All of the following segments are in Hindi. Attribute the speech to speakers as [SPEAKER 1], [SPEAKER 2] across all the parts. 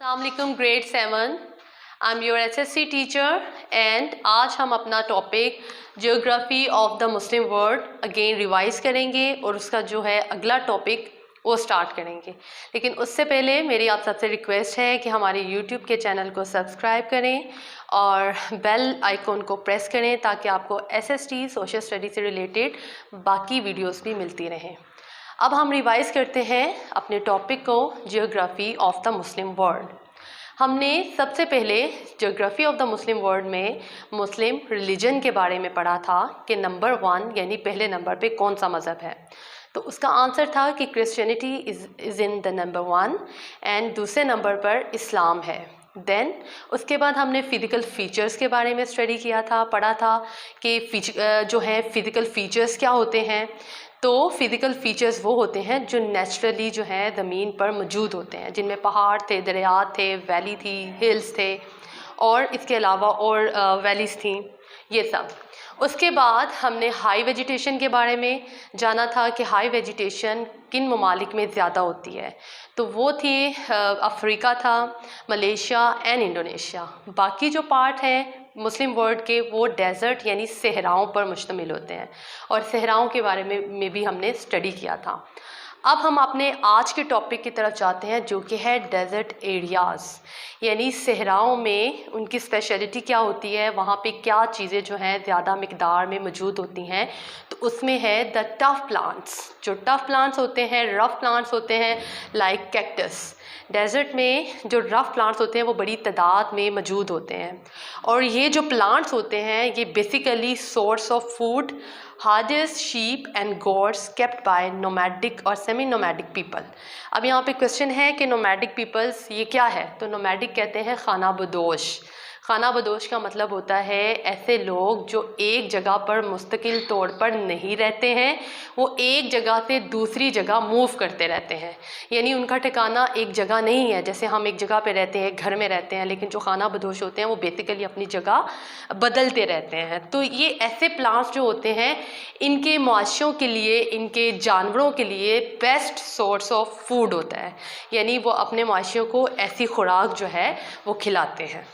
[SPEAKER 1] अस्सलामुअलैकुम grade 7। I am your SSC teacher and आज हम अपना topic geography of the Muslim world again revise करेंगे और उसका जो है अगला टॉपिक वो स्टार्ट करेंगे। लेकिन उससे पहले मेरी आप सबसे रिक्वेस्ट है कि हमारे यूट्यूब के चैनल को सब्सक्राइब करें और बेल आइकॉन को प्रेस करें ताकि आपको एसएसटी सोशल स्टडी से रिलेटेड बाकी वीडियोस भी मिलती रहें। अब हम रिवाइज करते हैं अपने टॉपिक को, geography of the Muslim world. हमने सबसे पहले geography of the Muslim world में मुस्लिम रिलीजन के बारे में पढ़ा था कि नंबर 1 यानी पहले नंबर पे कौन सा मज़हब है। तो उसका आंसर था कि Christianity is in the number 1 and दूसरे नंबर पर इस्लाम है। देन उसके बाद हमने फ़िज़िकल फ़ीचर्स के बारे में स्टडी किया था, पढ़ा था कि जो है फ़िज़िकल फ़ीचर्स क्या होते हैं। तो फ़िज़िकल फ़ीचर्स वो होते हैं जो नेचुरली जो है ज़मीन पर मौजूद होते हैं, जिनमें पहाड़ थे, दरिया थे, वैली थी, हिल्स थे और इसके अलावा और वैलीज़ थी, ये सब। उसके बाद हमने हाई वेजिटेशन के बारे में जाना था कि हाई वेजिटेशन किन ममालिक में ज़्यादा होती है। तो वो थी अफ्रीका था, मलेशिया एंड इंडोनेशिया। बाकी जो पार्ट हैं मुस्लिम वर्ल्ड के वो डेज़र्ट यानी सहराओं पर मुश्तमिल होते हैं और सहराओं के बारे में भी हमने स्टडी किया था। अब हम अपने आज के टॉपिक की तरफ जाते हैं जो कि है डेज़र्ट एरियाज़, यानी सहराओं में उनकी स्पेशलिटी क्या होती है, वहाँ पे क्या चीज़ें जो हैं ज़्यादा मिकदार में मौजूद होती हैं। तो उसमें है द टफ़ प्लांट्स। जो टफ़ प्लांट्स होते हैं, रफ़ प्लांट्स होते हैं लाइक कैक्टस। डेज़र्ट में जो रफ़ प्लांट्स होते हैं वो बड़ी तादाद में मौजूद होते हैं और ये जो प्लांट्स होते हैं ये basically source of food, herds, sheep and goats kept by nomadic और सेमी नोमैडिक पीपल। अब यहाँ पे क्वेश्चन है कि नोमैडिक पीपल्स ये क्या है। तो नोमैडिक कहते हैं खाना बदोश। खाना बदोश का मतलब होता है ऐसे लोग जो एक जगह पर मुस्तकिल तौर पर नहीं रहते हैं, वो एक जगह से दूसरी जगह मूव करते रहते हैं, यानी उनका ठिकाना एक जगह नहीं है। जैसे हम एक जगह पे रहते हैं, घर में रहते हैं, लेकिन जो खाना बदोश होते हैं वो बेसिकली अपनी जगह बदलते रहते हैं। तो ये ऐसे प्लांट्स जो होते हैं इनके मुआशों के लिए, इनके जानवरों के लिए बेस्ट सोर्स ऑफ फूड होता है, यानी वो अपने मुआशों को ऐसी खुराक जो है वो खिलाते हैं।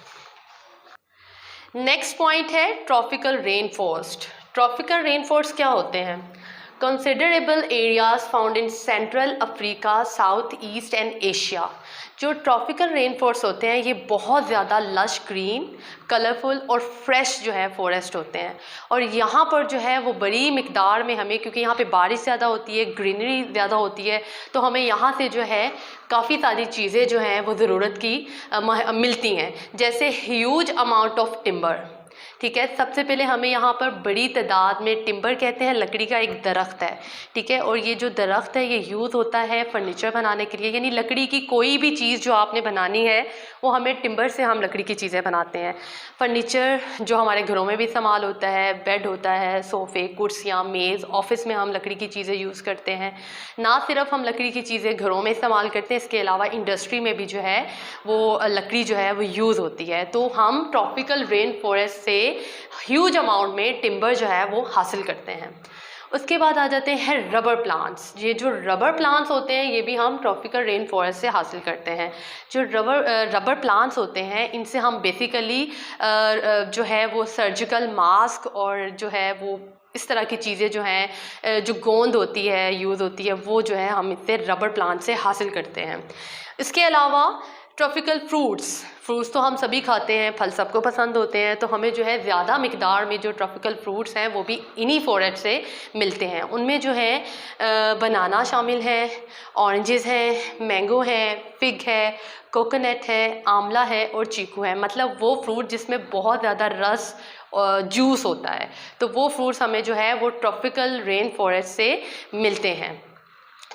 [SPEAKER 1] नेक्स्ट पॉइंट है tropical rain forest. Tropical rain forest क्या होते हैं? Considerable areas found in central Africa, south east and Asia. जो ट्रॉपिकल रेन फॉरेस्ट होते हैं ये बहुत ज़्यादा लश ग्रीन, कलरफुल और फ्रेश जो है फॉरेस्ट होते हैं और यहाँ पर जो है वो बड़ी मिकदार में हमें, क्योंकि यहाँ पे बारिश ज़्यादा होती है, ग्रीनरी ज़्यादा होती है, तो हमें यहाँ से जो है काफ़ी सारी चीज़ें जो हैं वो ज़रूरत की मिलती हैं, जैसे ह्यूज अमाउंट ऑफ टिम्बर। ठीक है, सबसे पहले हमें यहाँ पर बड़ी तादाद में, टिम्बर कहते हैं लकड़ी का एक दरख्त है, ठीक है, और ये जो दरख्त है ये यूज़ होता है फर्नीचर बनाने के लिए, यानी लकड़ी की कोई भी चीज़ जो आपने बनानी है वो हमें टिम्बर से, हम लकड़ी की चीज़ें बनाते हैं। फर्नीचर जो हमारे घरों में भी इस्तेमाल होता है, बेड होता है, सोफ़े, कुर्सियाँ, मेज़, ऑफ़िस में हम लकड़ी की चीज़ें यूज़ करते हैं। ना सिर्फ हम लकड़ी की चीज़ें घरों में इस्तेमाल करते हैं, इसके अलावा इंडस्ट्री में भी जो है वो लकड़ी जो है वो यूज़ होती है। तो हम ट्रॉपिकल रेन फॉरेस्ट से ह्यूज अमाउंट में टिम्बर जो है वो हासिल करते हैं। उसके बाद आ जाते हैं रबर प्लांट्स। ये जो रबर प्लांट्स होते हैं ये भी हम ट्रॉपिकल रेन फॉरेस्ट से हासिल करते हैं। जो रबर प्लांट्स होते हैं इनसे हम बेसिकली जो है वो सर्जिकल मास्क और जो है वो इस तरह की चीज़ें जो हैं, जो गोंद होती है, यूज़ होती है, वो जो है हम इससे रबर प्लांट से हासिल करते हैं। इसके अलावा ट्रॉपिकल फ्रूट्स तो हम सभी खाते हैं, फल सबको पसंद होते हैं, तो हमें जो है ज़्यादा मिकदार में जो ट्रॉपिकल फ्रूट्स हैं वो भी इन्हीं फॉरेस्ट से मिलते हैं। उनमें जो है बनाना शामिल है, ऑरेंजेस हैं, मैंगो है, फिग है, कोकोनट है, आंवला है और चीकू है। मतलब वो फ्रूट जिसमें बहुत ज़्यादा रस जूस होता है, तो वो फ्रूट्स हमें जो है वो ट्रॉपिकल रेन फॉरेस्ट से मिलते हैं।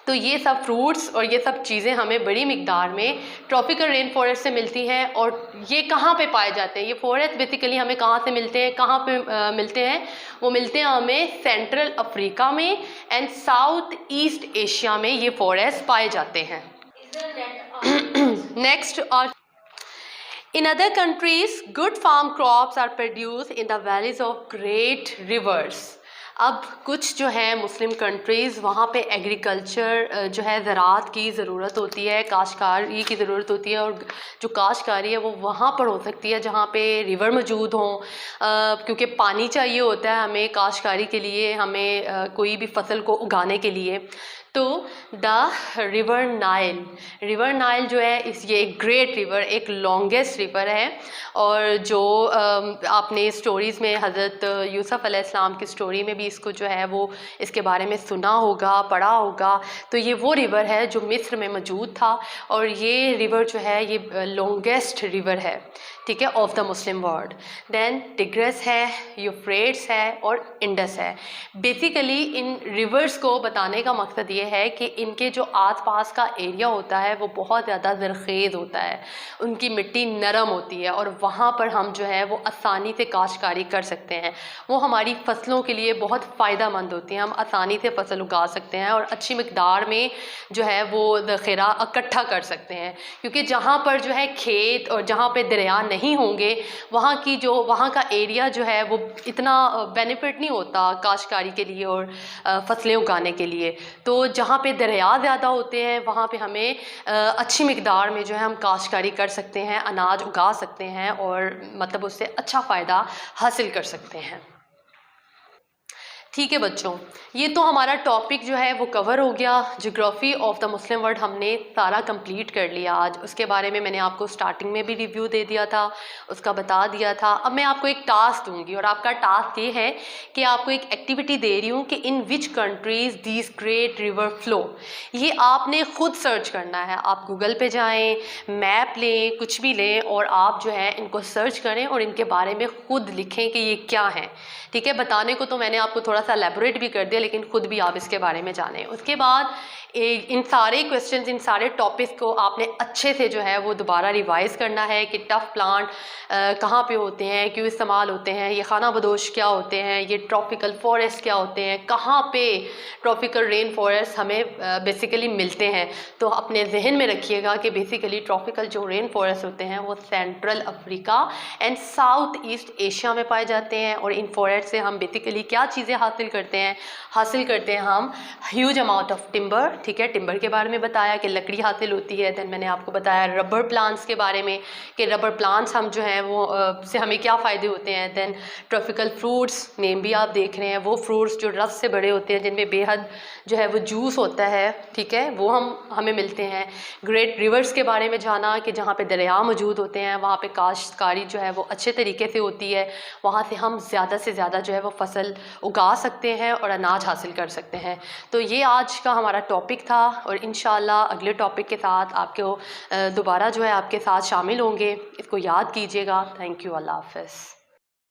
[SPEAKER 1] तो ये सब फ्रूट्स और ये सब चीज़ें हमें बड़ी मिकदार में ट्रॉपिकल रेन फॉरेस्ट से मिलती हैं। और ये कहाँ पे पाए जाते हैं? ये फॉरेस्ट बेसिकली हमें कहाँ से मिलते हैं, कहाँ पे मिलते हैं? वो मिलते हैं हमें सेंट्रल अफ्रीका में एंड साउथ ईस्ट एशिया में ये फॉरेस्ट पाए जाते हैं। Next, in other countries good farm crops are produced in the valleys of great rivers। अब कुछ जो है मुस्लिम कंट्रीज़ वहाँ पे एग्रीकल्चर जो है ज़राअत की ज़रूरत होती है, काश्तकारी की ज़रूरत होती है, और जो काश्तकारी है वो वहाँ पर हो सकती है जहाँ पे रिवर मौजूद हों, क्योंकि पानी चाहिए होता है हमें काश्तकारी के लिए, हमें कोई भी फसल को उगाने के लिए। तो द रिवर नाइल जो है ये एक ग्रेट रिवर, एक लॉन्गेस्ट रिवर है, और जो आपने स्टोरीज़ में हज़रत यूसुफ़ अलैहिस्सलाम की स्टोरी में भी इसको जो है वो इसके बारे में सुना होगा, पढ़ा होगा। तो ये वो रिवर है जो मिस्र में मौजूद था, और ये रिवर जो है ये लॉन्गेस्ट रिवर है, ठीक है, of the Muslim world. Then Tigris है, यूफ्रेट्स है और इंडस है। बेसिकली इन रिवर्स को बताने का मकसद ये है कि इनके जो आसपास का एरिया होता है वो बहुत ज़्यादा ज़रख़ेज़ होता है, उनकी मिट्टी नरम होती है, और वहाँ पर हम जो है वो आसानी से काश्तकारी कर सकते हैं। वो हमारी फसलों के लिए बहुत फ़ायदेमंद होती हैं, हम आसानी से फसल उगा सकते हैं और अच्छी मिक़दार में जो है वो ज़ख़ीरा इकट्ठा कर सकते हैं। क्योंकि जहाँ पर जो है खेत और जहाँ पे दरिया नहीं होंगे, वहाँ का एरिया जो है वो इतना बेनिफिट नहीं होता काश्तकारी के लिए और फसलें उगाने के लिए। तो जहाँ पे दरिया ज़्यादा होते हैं वहाँ पे हमें अच्छी मिक़दार में जो है हम काश्तकारी कर सकते हैं, अनाज उगा सकते हैं, और मतलब उससे अच्छा फ़ायदा हासिल कर सकते हैं। ठीक है बच्चों, ये तो हमारा टॉपिक जो है वो कवर हो गया। Geography of the Muslim world हमने सारा कंप्लीट कर लिया आज। उसके बारे में मैंने आपको स्टार्टिंग में भी रिव्यू दे दिया था, उसका बता दिया था। अब मैं आपको एक टास्क दूंगी, और आपका टास्क ये है कि आपको एक एक्टिविटी दे रही हूँ कि in which countries this great river flow. ये आपने ख़ुद सर्च करना है। आप गूगल पे जाएँ, मैप लें, कुछ भी लें, और आप जो है इनको सर्च करें और इनके बारे में ख़ुद लिखें कि ये क्या है। ठीक है, बताने को तो मैंने आपको थोड़ा सा एलैबोरेट भी कर दिया, लेकिन ख़ुद भी आप इसके बारे में जानें। उसके बाद इन सारे क्वेश्चंस, इन सारे टॉपिक्स को आपने अच्छे से जो है वो दोबारा रिवाइज़ करना है कि टफ़ प्लांट कहाँ पे होते हैं, क्यों इस्तेमाल होते हैं, ये खाना बदोश क्या होते हैं, ये ट्रॉपिकल फॉरेस्ट क्या होते हैं, कहाँ पे ट्रॉपिकल रेन फॉरेस्ट हमें बेसिकली मिलते हैं। तो अपने जहन में रखिएगा कि बेसिकली ट्रॉपिकल जो रेन फॉरेस्ट होते हैं वो central Africa and south east Asia में पाए जाते हैं, और इन फॉरेस्ट से हम बेसिकली क्या चीज़ें हासिल करते हैं हम ह्यूज अमाउंट ऑफ टिम्बर। ठीक है, टिम्बर के बारे में बताया कि लकड़ी हासिल होती है। दैन मैंने आपको बताया रबर प्लांट्स के बारे में कि रबर प्लांट्स हम जो हैं वो से हमें क्या फ़ायदे होते हैं। दैन ट्रॉपिकल फ्रूट्स, नेम भी आप देख रहे हैं, वो फ्रूट्स जो रस से बड़े होते हैं, जिनमें बेहद जो है वो जूस होता है, ठीक है, वो हमें मिलते हैं। ग्रेट रिवर्स के बारे में जाना कि जहाँ पे दरिया मौजूद होते हैं वहाँ पे काश्तकारी जो है वो अच्छे तरीके से होती है, वहाँ से हम ज़्यादा से ज़्यादा जो है वो फसल उगा सकते हैं और अनाज हासिल कर सकते हैं। तो ये आज का हमारा टॉपिक था, और इंशाल्लाह अगले टॉपिक के साथ आपको दोबारा जो है आपके साथ शामिल होंगे। इसको याद कीजिएगा। थैंक यू, अल्लाह हाफ़िज़।